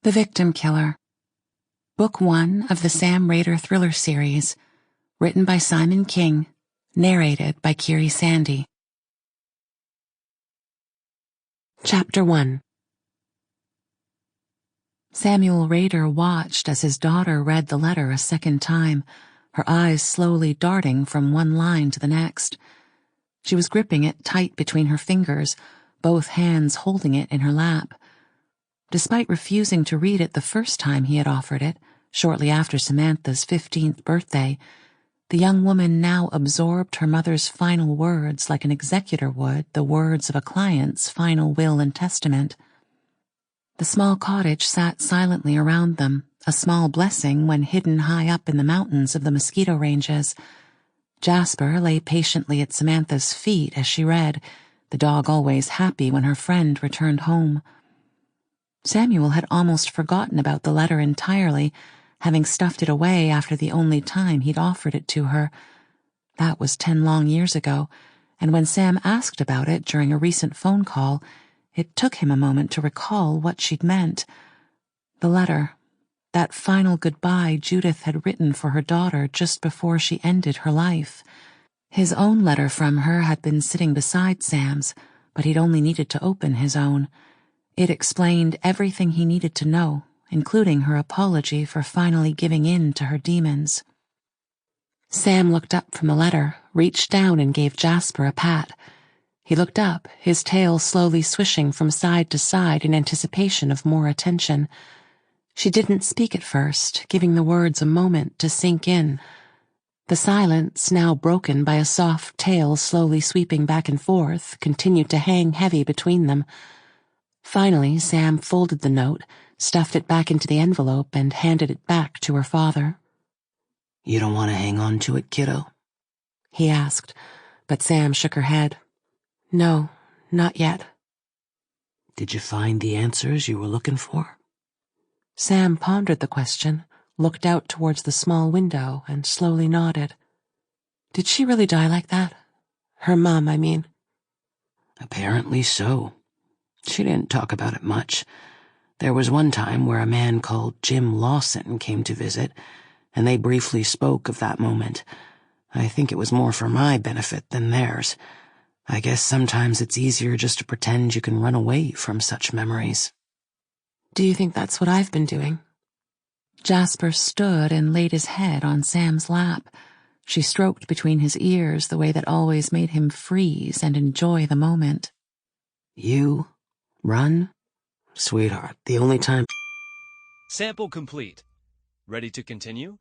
The Victim Killer. Book 1 of the Sam Rader thriller series, written by Simon King, narrated by Kiiri Sandy. Chapter 1. Samuel Rader watched as his daughter read the letter a second time, her eyes slowly darting from one line to the next. She was gripping it tight between her fingers, both hands holding it in her lap. Despite refusing to read it the first time he had offered it, shortly after Samantha's 15th birthday, the young woman now absorbed her mother's final words like an executor would the words of a client's final will and testament. The small cottage sat silently around them, a small blessing when hidden high up in the mountains of the mosquito ranges. Jasper lay patiently at Samantha's feet as she read, the dog always happy when her friend returned home. Samuel had almost forgotten about the letter entirely, having stuffed it away after the only time he'd offered it to her. That was 10 long years ago, and when Sam asked about it during a recent phone call, it took him a moment to recall what she'd meant. The letter, that final goodbye Judith had written for her daughter just before she ended her life. His own letter from her had been sitting beside Sam's, but he'd only needed to open his own. It explained everything he needed to know, including her apology for finally giving in to her demons. Sam looked up from the letter, reached down and gave Jasper a pat. He looked up, his tail slowly swishing from side to side in anticipation of more attention. She didn't speak at first, giving the words a moment to sink in. The silence, now broken by a soft tail slowly sweeping back and forth, continued to hang heavy between them. Finally, Sam folded the note, stuffed it back into the envelope, and handed it back to her father. "You don't want to hang on to it, kiddo?" he asked, but Sam shook her head. "No, not yet." "Did you find the answers you were looking for?" Sam pondered the question, looked out towards the small window, and slowly nodded. Did she really die like that? Her mom, I mean. "Apparently so. She didn't talk about it much. There was one time where a man called Jim Lawson came to visit, and they briefly spoke of that moment. I think it was more for my benefit than theirs. I guess sometimes it's easier just to pretend you can run away from such memories." "Do you think that's what I've been doing?" Jasper stood and laid his head on Sam's lap. She stroked between his ears the way that always made him freeze and enjoy the moment. "You? Run? Sweetheart, the only time—" Sample complete. Ready to continue?